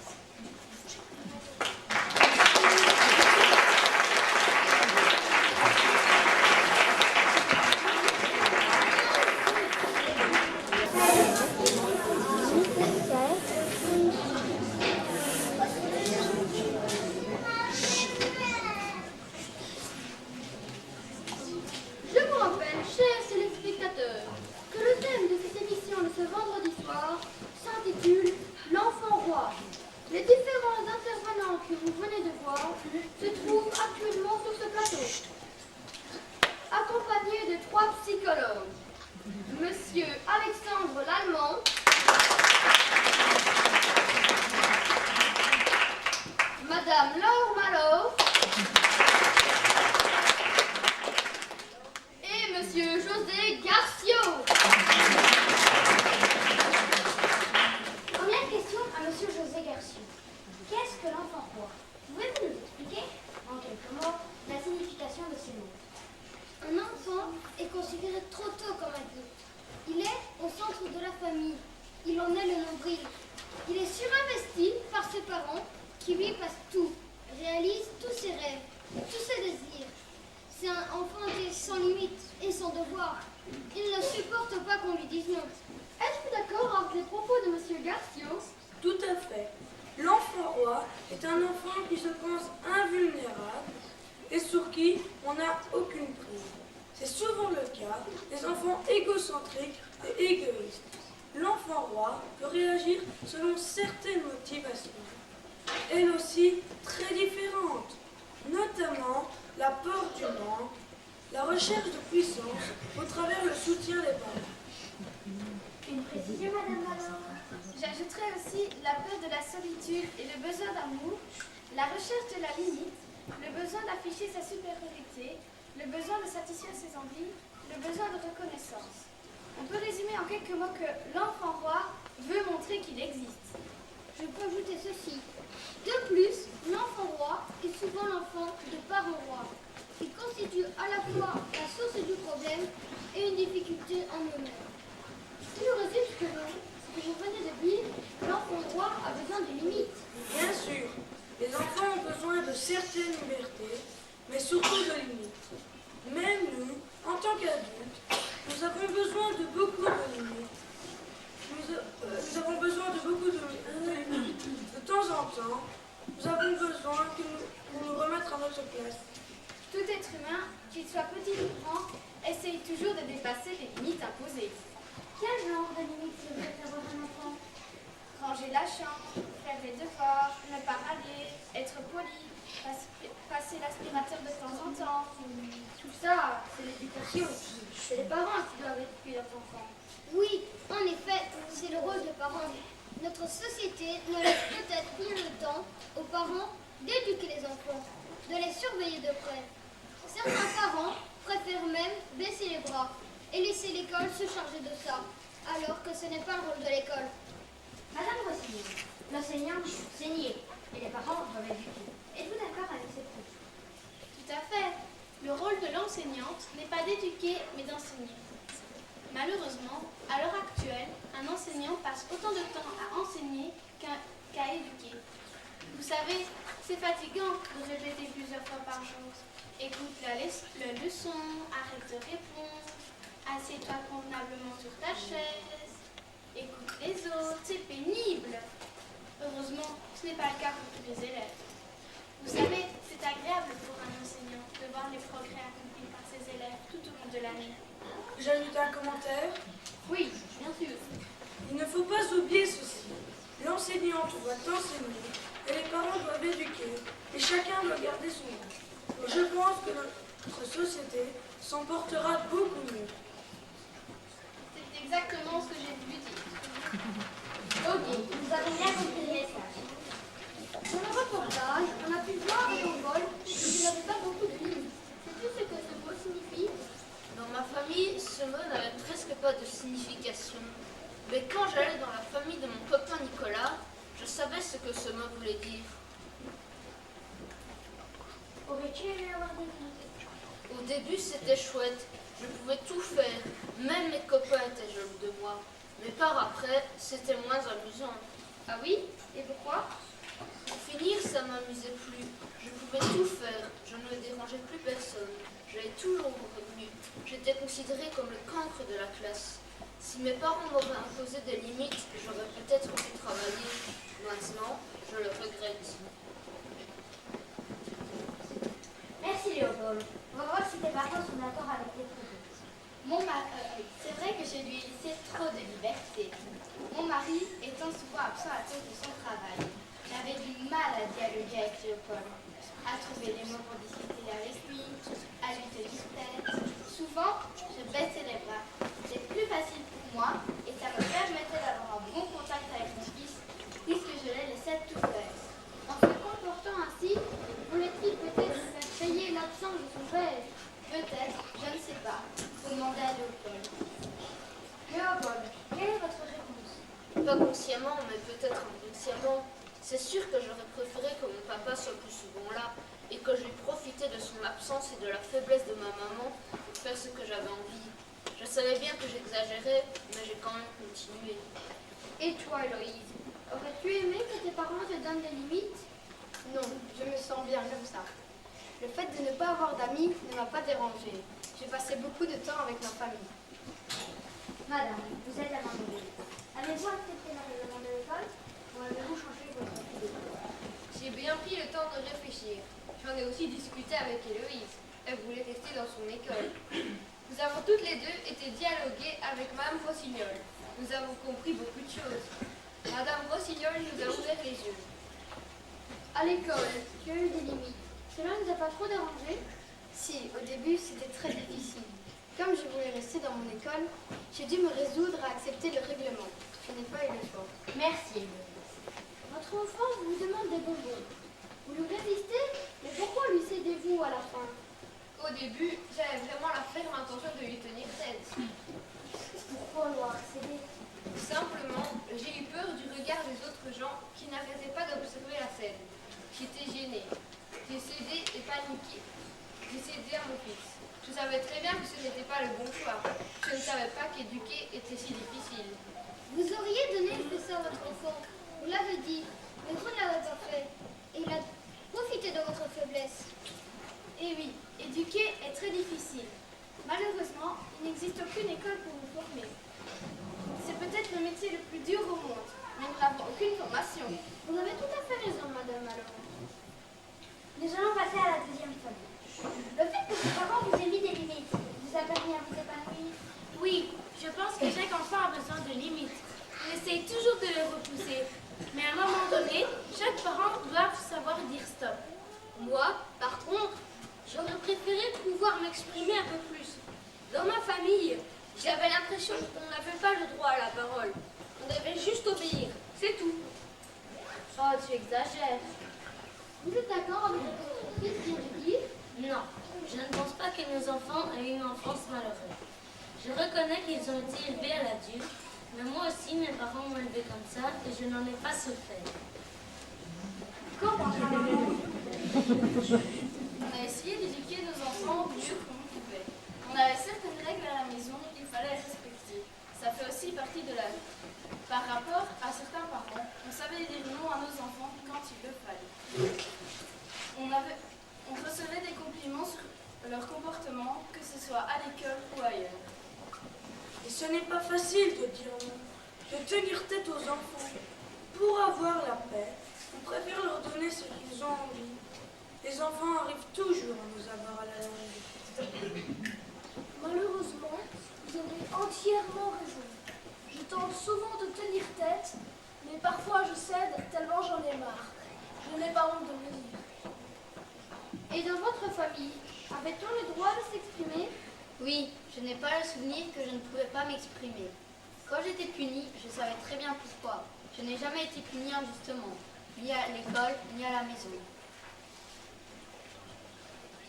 Je vous rappelle, chers téléspectateurs, que le thème de cette émission de ce vendredi soir s'intitule L'enfant roi. Les différents intervenants que vous venez de voir se trouvent actuellement sur ce plateau, accompagnés de 3 psychologues. Monsieur Alexandre Lallemand, Madame Laure Malo et Monsieur José Garcio. Première question à Monsieur José Garcio. Qu'est-ce que l'enfant roi? Pouvez-vous nous expliquer, en quelques mots, la signification de ces mots? Un enfant est considéré trop tôt comme adulte. Il est au centre de la famille. Il en est le nombril. Il est surinvesti par ses parents qui lui passent tout, réalise tous ses rêves, tous ses désirs. C'est un enfant sans limite et sans devoir. Il ne supporte pas qu'on lui dise non. Êtes-vous d'accord avec les propos de Monsieur Garcio? Tout à fait. L'enfant roi est un enfant qui se pense invulnérable et sur qui on n'a aucune prise. C'est souvent le cas des enfants égocentriques et égoïstes. L'enfant roi peut réagir selon certaines motivations, elles aussi très différentes, notamment la peur du manque, la recherche de puissance au travers le soutien des parents. Une précision, Madame Malo? J'ajouterais aussi la peur de la solitude et le besoin d'amour, la recherche de la limite, le besoin d'afficher sa supériorité, le besoin de satisfaire ses envies, le besoin de reconnaissance. On peut résumer en quelques mots que l'enfant roi veut montrer qu'il existe. Je peux ajouter ceci. De plus, l'enfant roi est souvent l'enfant de parents rois. Il constitue à la fois la source du problème et une difficulté en eux-mêmes. Si je résume ce que vous venez de dire, l'enfant roi a besoin de limites. Bien sûr, les enfants ont besoin de certaines libertés, mais surtout de limites. Même nous, en tant qu'adultes, nous avons besoin de beaucoup de limites. Nous avons besoin de beaucoup de limites. De temps en temps, nous avons besoin pour nous remettre à notre place. Tout être humain, qu'il soit petit ou grand, essaye toujours de dépasser les limites imposées. Quel genre de limite devrait avoir un enfant? Ranger la chambre, faire les devoirs, ne pas râler, être poli, passer l'aspirateur de temps en temps. Tout ça, c'est l'éducation. C'est les parents qui doivent éduquer leurs enfants. Oui, en effet, c'est le rôle des parents. Notre société ne laisse peut-être plus le temps aux parents d'éduquer les enfants, de les surveiller de près. Certains parents préfèrent même baisser les bras et laisser l'école se charger de ça, alors que ce n'est pas le rôle de l'école. Madame Rossini, l'enseignant c'est nier et les parents doivent éduquer. Êtes-vous d'accord avec cette propos? Tout à fait. Le rôle de l'enseignante n'est pas d'éduquer, mais d'enseigner. Malheureusement, à l'heure actuelle, un enseignant passe autant de temps à enseigner qu'à éduquer. Vous savez, c'est fatigant de répéter plusieurs fois par jour. Écoute la leçon, arrête de répondre, assieds-toi convenablement sur ta chaise, écoute les autres, c'est pénible. Heureusement, ce n'est pas le cas pour tous les élèves. Vous savez, c'est agréable pour un enseignant de voir les progrès accomplis par ses élèves tout au long de l'année. J'ajoute un commentaire. Oui, bien sûr. Il ne faut pas oublier ceci. L'enseignante doit enseigner et les parents doivent éduquer et chacun doit garder son rôle. Et je pense que notre société s'en portera beaucoup mieux. C'est exactement ce que j'ai voulu dire. Ok, nous avons bien compris le message. Dans le reportage, on a pu voir et on vole qu'il n'avait pas beaucoup de limites. Sais-tu ce que ce mot signifie? Dans ma famille, ce mot n'avait presque pas de signification. Mais quand j'allais dans la famille de mon copain Nicolas, je savais ce que ce mot voulait dire. Aurais-tu aimé avoir des limites? Au début, c'était chouette. Je pouvais tout faire. Même mes copains étaient jaloux de moi. Mais par après, c'était moins amusant. Ah oui? Et pourquoi? Pour finir, ça m'amusait plus. Je pouvais tout faire. Je ne dérangeais plus personne. J'allais toujours revenu. J'étais considérée comme le cancre de la classe. Si mes parents m'auraient imposé des limites, j'aurais peut-être pu travailler. Maintenant, je le regrette. Merci Léopold. On va voir si tes parents sont d'accord avec tes propos. C'est vrai que je lui ai laissé trop de liberté. Mon mari étant souvent absent à cause de son travail, j'avais du mal à dialoguer avec Léopold, à trouver les mots pour discuter avec lui, à lui tenir tête. Souvent, je baissais les bras. C'est plus facile pour moi et ça me permettait d'avoir un bon contact avec mon fils puisque je les laissais tout faire. En se comportant ainsi, voulait-il peut-être me faire payer l'absence de son père? Peut-être, je ne sais pas. Faut demander à Léopold. Léopold, quelle est votre réponse? Pas consciemment, mais peut-être inconsciemment. C'est sûr que j'aurais préféré que mon papa soit plus souvent là et que je lui profitais de son absence et de la faiblesse de ma maman pour faire ce que j'avais envie. Je savais bien que j'exagérais, mais j'ai quand même continué. Et toi, Héloïse, aurais-tu aimé que tes parents te donnent des limites? Non, je me sens bien comme ça. Le fait de ne pas avoir d'amis ne m'a pas dérangée. J'ai passé beaucoup de temps avec ma famille. Madame, vous êtes la main de Dieu. Avez-vous accepté le règlement de l'école ou avez-vous changé votre idée? J'ai bien pris le temps de réfléchir. J'en ai aussi discuté avec Héloïse. Elle voulait rester dans son école. Nous avons toutes les deux été dialoguer avec Madame Rossignol. Nous avons compris beaucoup de choses. Madame Rossignol nous a ouvert les yeux. À l'école, tu as eu des limites. Cela ne t'a pas trop dérangé? Si, au début, c'était très difficile. Comme je voulais rester dans mon école, j'ai dû me résoudre à accepter le règlement. Je n'ai pas eu le choix. Merci. Votre enfant vous demande des bonbons. Vous lui résistez? Mais pourquoi lui cédez-vous à la fin? Au début, j'avais vraiment la ferme intention de lui tenir tête. Pourquoi leur céder? Simplement, j'ai eu peur du regard des autres gens qui n'arrêtaient pas d'observer la scène. J'étais gênée. J'ai cédé et paniqué. J'ai cédé à mon fils. Je savais très bien que ce n'était pas le bon choix. Je ne savais pas qu'éduquer était si difficile. Vous auriez donné le fesseur à votre enfant. Vous l'avez dit, mais vous ne l'avez pas fait. Et il a profité de votre faiblesse. Et oui, éduquer est très difficile. Malheureusement, il n'existe aucune école pour vous former. C'est peut-être le métier le plus dur au monde, mais nous n'avons aucune formation. Vous avez tout à fait raison, madame, alors. Nous allons passer à la deuxième famille. Le fait que vos parents vous aient mis des limites vous a permis à vous épanouir? Oui, je pense que chaque enfant a besoin de limites. On essaye toujours de les repousser. Mais à un moment donné, chaque parent doit savoir dire stop. Moi, par contre, j'aurais préféré pouvoir m'exprimer un peu plus. Dans ma famille, j'avais l'impression qu'on n'avait pas le droit à la parole. On devait juste obéir, c'est tout. Oh, tu exagères. Vous êtes d'accord avec ce que vient de dire? Non, je ne pense pas que nos enfants aient une enfance malheureuse. Je reconnais qu'ils ont été élevés à la dure, mais moi aussi, mes parents m'ont élevé comme ça et je n'en ai pas souffert. Comment, maman? On a essayé d'éduquer nos enfants au mieux qu'on pouvait. On avait certaines règles à la maison, il fallait les respecter. Ça fait aussi partie de la vie. Par rapport à certains parents, on savait dire non à nos enfants quand il le fallait. On recevait des compliments sur leur comportement, que ce soit à l'école ou ailleurs. Et ce n'est pas facile de dire non, de tenir tête aux enfants. Pour avoir la paix, on préfère leur donner ce qu'ils ont envie. Les enfants arrivent toujours à nous avoir à la langue. Malheureusement, vous avez entièrement raison. Je tente souvent de tenir tête, mais parfois je cède tellement j'en ai marre. Je n'ai pas honte de le dire. Et dans votre famille, avait-on le droit de s'exprimer? Oui, je n'ai pas le souvenir que je ne pouvais pas m'exprimer. Quand j'étais punie, je savais très bien pourquoi. Je n'ai jamais été punie injustement, ni à l'école, ni à la maison.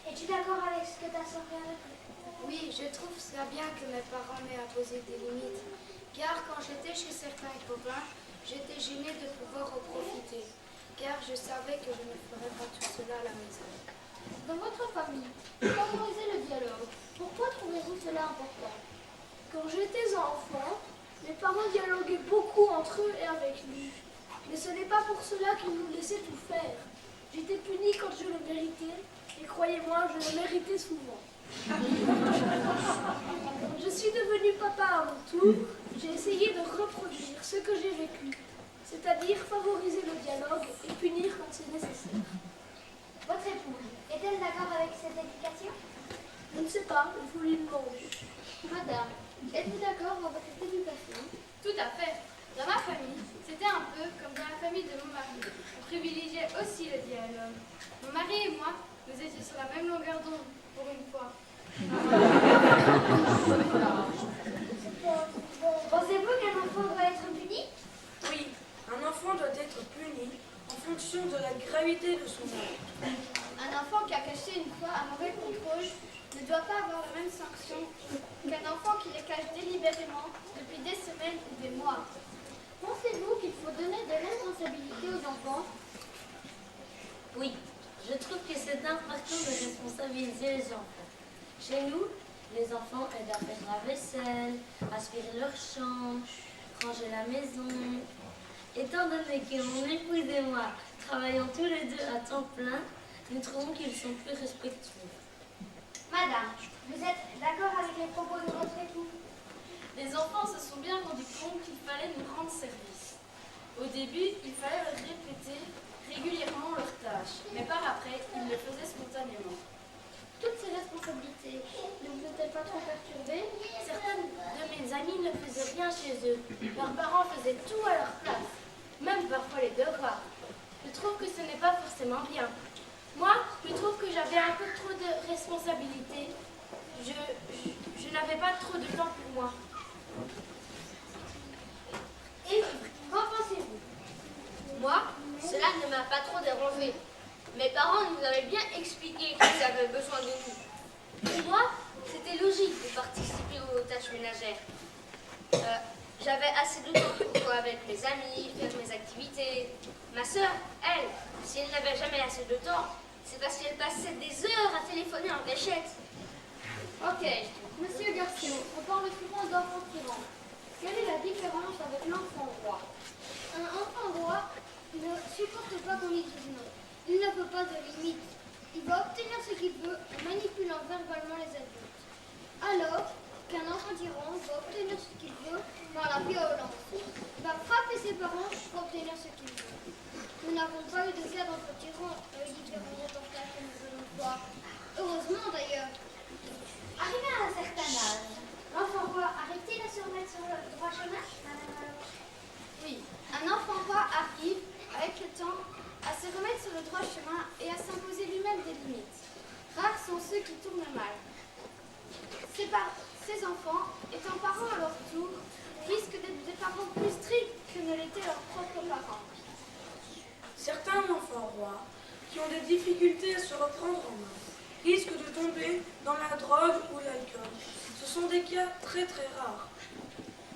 Es-tu d'accord avec ce que ta soeur vient de dire? Oui, je trouve ça bien que mes parents m'aient imposé des limites, car quand j'étais chez certains copains, j'étais gênée de pouvoir en profiter, car je savais que je ne ferais pas tout cela à la maison. Dans votre famille, favorisez le dialogue. Pourquoi trouvez-vous cela important? Quand j'étais enfant, mes parents dialoguaient beaucoup entre eux et avec nous. Mais ce n'est pas pour cela qu'ils nous laissaient tout faire. J'étais punie quand je le méritais, et croyez-moi, je le méritais souvent. Je suis devenue papa à mon tour. J'ai essayé de reproduire ce que j'ai vécu, c'est-à-dire favoriser le dialogue et punir quand c'est nécessaire. Votre épouse, est-elle d'accord avec cette éducation? Je ne sais pas, il faut lui demander. Madame, êtes-vous d'accord avec cette éducation? Tout à fait. Dans ma famille, c'était un peu comme dans la famille de mon mari. On privilégiait aussi le dialogue. Mon mari et moi, nous étions sur la même longueur d'onde, pour une fois. Pensez-vous qu'un enfant doit être puni? Oui, un enfant doit être puni en fonction de la gravité de son acte. Un enfant qui a caché une fois un mauvais contrôle ne doit pas avoir la même sanction qu'un enfant qui le cache délibérément depuis des semaines ou des mois. Pensez-vous qu'il faut donner de responsabilité aux enfants? Oui, je trouve que c'est important de responsabiliser les enfants. Chez nous, les enfants aident à faire la vaisselle, aspirer leur chambre, ranger la maison. Étant donné que mon épouse et moi travaillons tous les deux à temps plein, nous trouvons qu'ils sont plus respectueux. Madame, vous êtes d'accord avec les propos de votre époux? Les enfants se sont bien rendus compte qu'il fallait nous rendre service. Au début, il fallait leur répéter régulièrement leurs tâches, mais par après, ils le faisaient spontanément. Toutes ces responsabilités ne vous ont-elles pas trop perturbées? Certaines de mes amies ne faisaient rien chez eux. Leurs parents faisaient tout à leur place, même parfois les devoirs. Je trouve que ce n'est pas forcément bien. Moi, je trouve que j'avais un peu trop de responsabilités. Je n'avais pas trop de temps pour moi. Et qu'en pensez-vous? Moi, cela ne m'a pas trop dérangé. Mes parents nous avaient bien expliqué qu'ils avaient besoin de nous. Pour moi, c'était logique de participer aux tâches ménagères. J'avais assez de temps pour jouer avec mes amis, faire mes activités. Ma sœur, elle, si elle n'avait jamais assez de temps, c'est parce qu'elle passait des heures à téléphoner en cachette. Ok, Monsieur Garcia, on parle souvent d'enfants tyrans. Quelle est la différence avec l'enfant roi? Un enfant roi ne supporte pas qu'on lui dise non. Il ne veut pas de limite. Il va obtenir ce qu'il veut en manipulant verbalement les adultes. Alors qu'un enfant tyran va obtenir ce qu'il veut par la violence. Il va frapper ses parents pour obtenir ce qu'il veut. Nous n'avons pas eu de cas d'enfants tyrans avec différents reportages que nous venons de voir. Heureusement d'ailleurs. Arrivé à un certain âge, l'enfant roi arrive-t-il à se remettre sur le droit chemin, Madame Malo? Oui, un enfant roi arrive, avec le temps, à se remettre sur le droit chemin et à s'imposer lui-même des limites. Rares sont ceux qui tournent mal. Ces enfants, étant parents à leur tour, risquent d'être des parents plus stricts que ne l'étaient leurs propres parents. Certains enfants rois qui ont des difficultés à se reprendre en main risquent de tomber dans la drogue ou l'alcool. Ce sont des cas très très rares.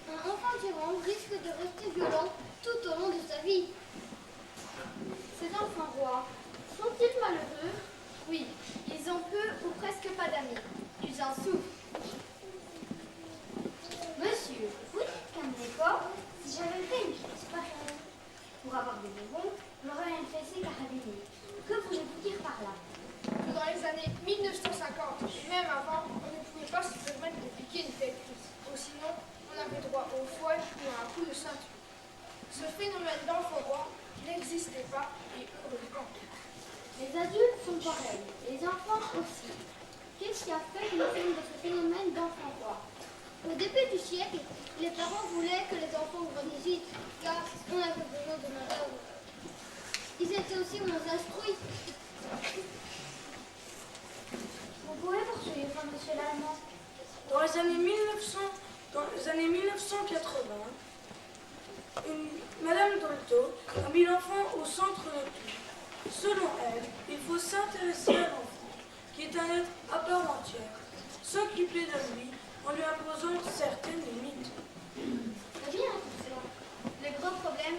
Un enfant tyran risque de rester violent tout au long de sa vie. Ces enfants rois, sont-ils malheureux? Oui, ils ont peu ou presque pas d'amis. Ils en souffrent. Monsieur, vous dites qu'à mon époque, si j'avais fait une chose pareille, pour avoir des bonbons, j'aurais un fessé carabinier. Que voulez-vous dire par là? Dans les années 1950, et même avant, on ne pouvait pas se permettre de piquer une telle crise. Ou sinon, on avait droit au foie ou à un coup de ceinture. Ce phénomène d'enfant roi n'existait pas, et heureusement. Les adultes sont pareils, les enfants aussi. Qu'est-ce qui a fait le film de ce phénomène d'enfant roi? Au début du siècle, les parents voulaient que les enfants grandissent, car on avait besoin de main-d'œuvre. Ils étaient aussi moins instruits. Vous pouvez poursuivre, monsieur l'Allemand. Dans les années 1980, Madame Dolto a mis l'enfant au centre de tout. Selon elle, il faut s'intéresser à l'enfant, qui est un être à part entière, s'occuper de lui en lui imposant certaines limites. Très bien, tout cela. Le gros problème,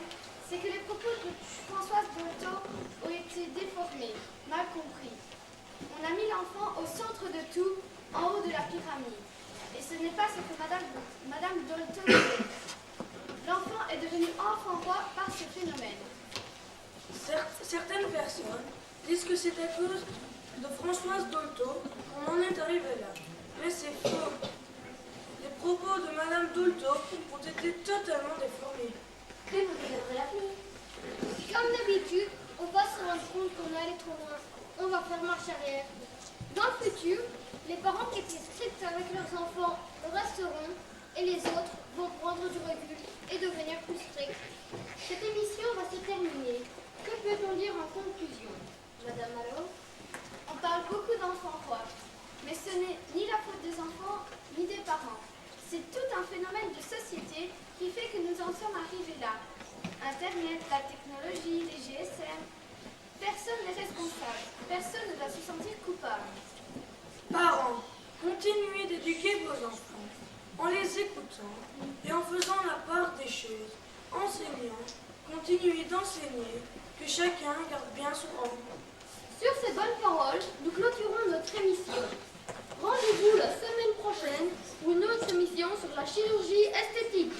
c'est que les propos de Françoise Dolto ont été déformés, mal compris. On a mis l'enfant au centre de tout, en haut de la pyramide. Et ce n'est pas ce que Madame Dolto disait. L'enfant est devenu enfant roi par ce phénomène. Certaines personnes disent que c'est à cause de Françoise Dolto qu'on en est arrivé là. Mais c'est faux. Les propos de Madame Dolto ont été totalement déformés. Que vous devrez l'appeler. Comme d'habitude, on va se rendre compte qu'on est allé trop loin. On va faire marche arrière. Dans le futur, les parents qui étaient stricts avec leurs enfants resteront et les autres vont prendre du recul et devenir plus stricts. Cette émission va se terminer. Que peut-on dire en conclusion, Madame Malo? On parle beaucoup d'enfants rois, mais ce n'est ni la faute des enfants, ni des parents. C'est tout un phénomène de société qui fait que nous en sommes arrivés là. Internet, la technologie, les GSM. Personne n'est responsable. Personne ne doit se sentir coupable. Parents, continuez d'éduquer vos enfants en les écoutant et en faisant la part des choses. Enseignants, continuez d'enseigner, que chacun garde bien son rang. Sur ces bonnes paroles, nous clôturons notre émission. Rendez-vous la semaine prochaine pour une autre émission sur la chirurgie esthétique.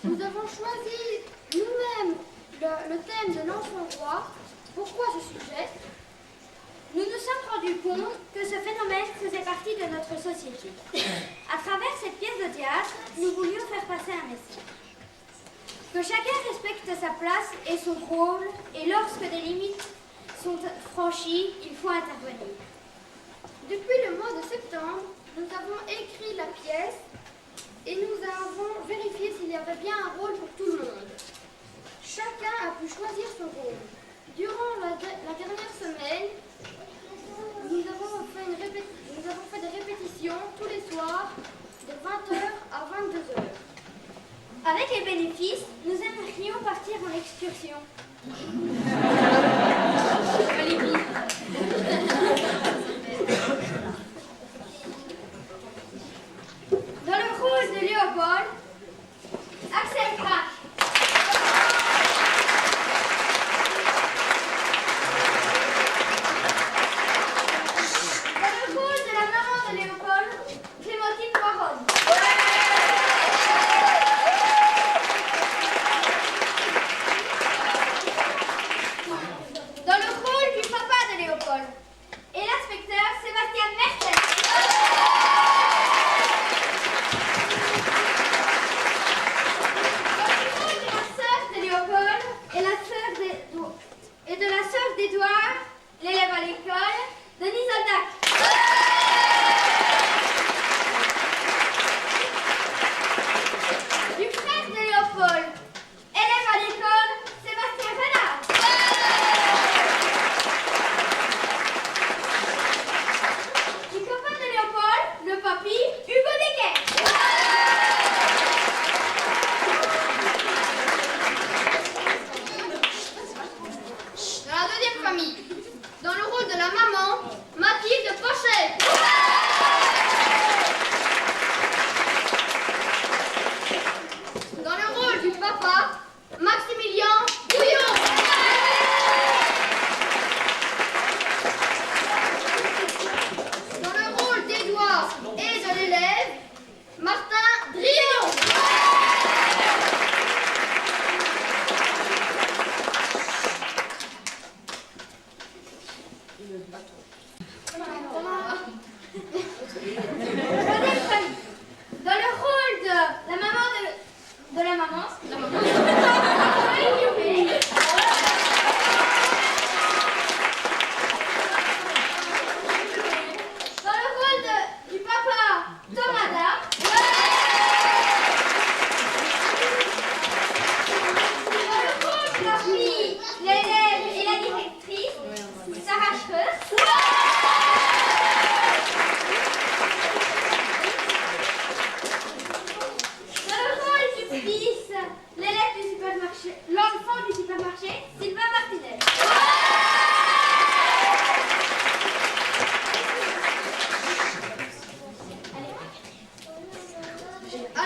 Nous avons choisi nous-mêmes le thème de l'enfant roi. Pourquoi ce sujet? Nous nous sommes rendus compte que ce phénomène faisait partie de notre société. À travers cette pièce de théâtre, nous voulions faire passer un message. Que chacun respecte sa place et son rôle, et lorsque des limites sont franchies, il faut intervenir. Depuis le mois de septembre, nous avons écrit la pièce et nous avons vérifié s'il y avait bien un rôle pour tout le monde. Chacun a pu choisir son rôle. Durant la dernière semaine, nous avons fait des répétitions tous les soirs de 20h à 22h. Avec les bénéfices, nous aimerions partir en excursion. Allez, vite.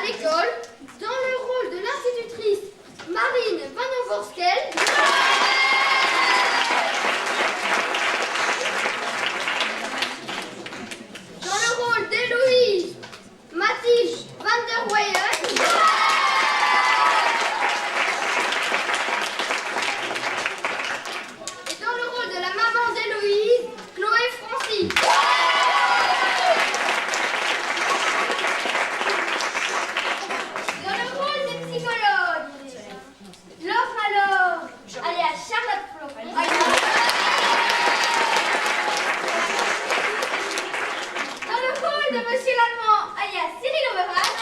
à l'école, dans le rôle de l'institutrice Marine Vanovorskel, dans le rôle d'Héloïse Mathilde van der Weyen, et dans le rôle de la maman d'Héloïse, Chloé Francis. Dans le rôle de psychologue, Laure Malor, alias Charlotte Florin. Dans le rôle de Monsieur Lallemand, alias Cyril Oberhard.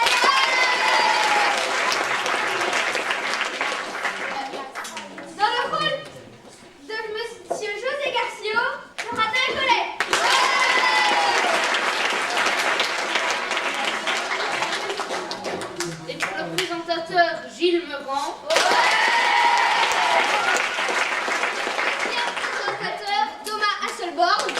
Dans le rôle de Monsieur José Garcio, Jonathan Collet. Et pour le présentateur Gilles Meurant, Présentateur Thomas Hasselborn.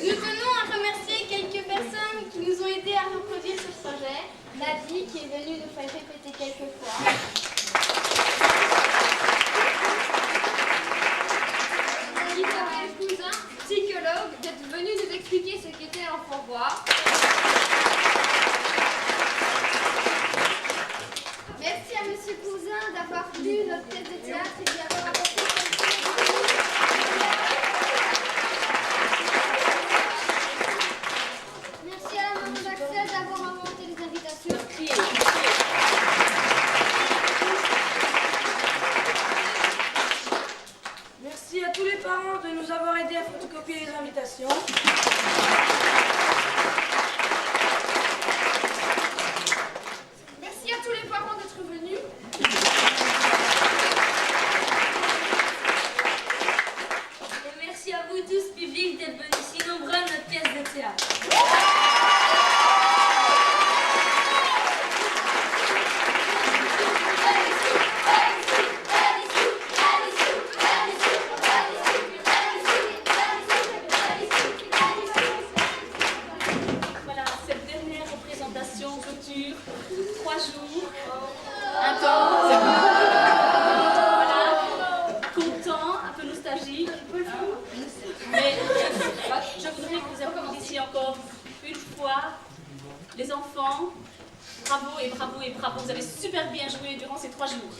Nous tenons à remercier quelques personnes qui nous ont aidés à reproduire ce projet. Nadie qui est venue nous faire répéter quelques fois. Isabelle Cousin, psychologue, d'être venue nous expliquer ce qu'était l'enfant roi. Merci à Monsieur Cousin d'avoir lu notre pièce de théâtre et d'y avoir apporté Merci à la maman d'Axel d'avoir inventé les invitations. Merci à tous les parents de nous avoir aidés à photocopier les invitations. Merci à tous les parents d'être venus. Et merci à vous tous, public, d'être venus si nombreux à notre pièce de théâtre. Voilà, cette dernière représentation clôture 3 jours intense. Voilà, content, un peu nostalgique. Mais je voudrais que vous applaudissiez encore une fois les enfants. Bravo et bravo et bravo, vous avez super bien joué durant ces 3 jours.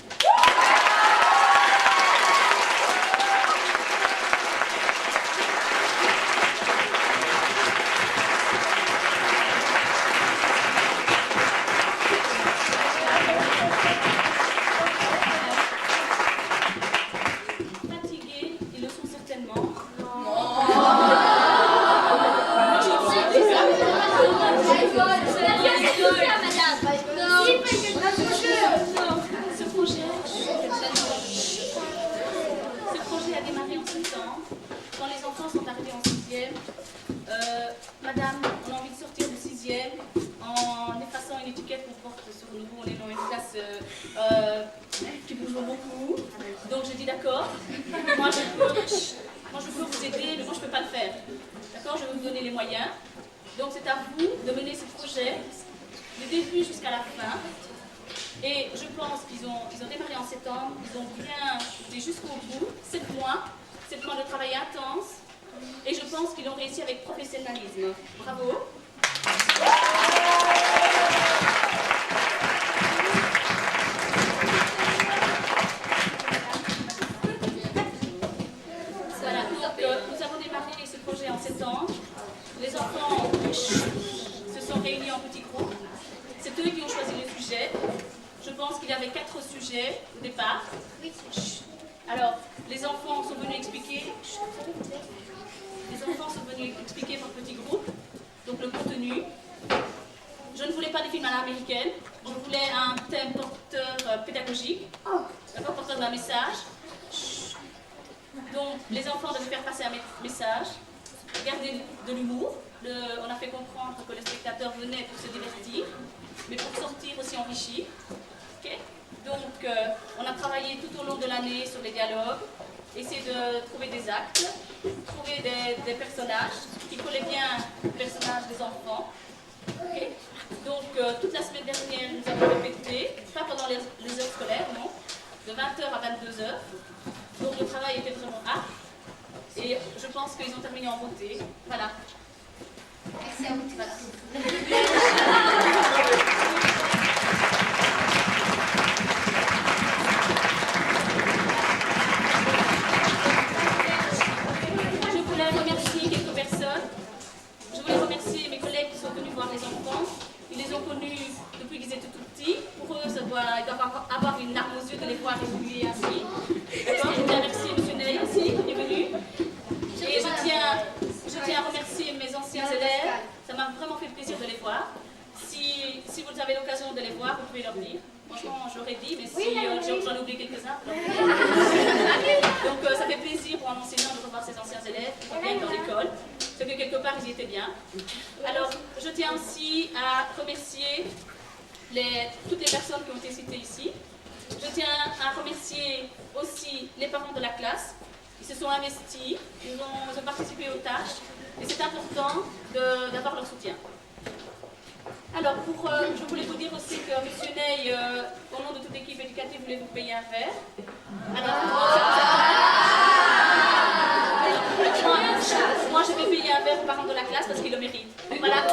Fatigués, ils le sont certainement. Ce projet a démarré en septembre, quand les enfants sont arrivés en 6e. Madame, on a envie de sortir du 6e en effaçant une étiquette qu'on porte sur nous. On est dans une classe qui bouge beaucoup. Donc j'ai dit d'accord, moi je peux vous aider, mais moi je ne peux pas le faire. D'accord, je vais vous donner les moyens. Donc c'est à vous de mener ce projet, du début jusqu'à la fin. Et je pense qu'ils ont démarré en septembre, ils ont bien été jusqu'au bout, 7 mois de travail intense, et je pense qu'ils l'ont réussi avec professionnalisme. Bravo. Voilà, donc nous avons démarré ce projet en septembre. Les enfants se sont réunis en petits groupes. C'est eux qui ont choisi le sujet. Je pense qu'il y avait 4 sujets au départ. Alors, les enfants sont venus expliquer. Par petits groupes. Donc le contenu. Je ne voulais pas des films à l'américaine. Je voulais un thème porteur pédagogique, porteur d'un message. Donc les enfants devaient faire passer un message, garder de l'humour. On a fait comprendre que le spectateur venait pour se divertir, mais pour sortir aussi enrichi. Okay. Donc on a travaillé tout au long de l'année sur les dialogues, essayer de trouver des actes, trouver des personnages qui collaient bien aux personnages des enfants. Okay. Donc toute la semaine dernière, nous avons répété, pas pendant les heures scolaires, non, de 20h à 22h. Donc le travail était vraiment âpre et je pense qu'ils ont terminé en beauté. Voilà. Merci à vous. Voilà. Je voulais remercier quelques personnes. Je voulais remercier mes collègues qui sont venus voir les enfants. Ils les ont connus depuis qu'ils étaient tout petits. Pour eux, ils doivent avoir une larme aux yeux de les voir évoluer ainsi. D'accord. Je voulais remercier M. Ney aussi, qui est venu. Et je tiens à remercier mes anciens élèves. Ça m'a vraiment fait plaisir de les voir. Si vous avez l'occasion de les voir, vous pouvez leur dire. Franchement, j'aurais dit, mais si j'en oublie quelques-uns. Donc ça fait plaisir pour un enseignant de revoir ses anciens élèves qui reviennent dans l'école. Parce que quelque part, ils y étaient bien. Alors, je tiens aussi à remercier toutes les personnes qui ont été citées ici. Je tiens à remercier aussi les parents de la classe. Ils se sont investis, ils ont participé aux tâches. Et c'est important d'avoir leur soutien. Alors, je voulais vous dire aussi que M. Ney, au nom de toute l'équipe éducative, voulait vous payer un verre. Alors, moi, je vais payer un verre aux parents de la classe parce qu'ils le méritent. Voilà.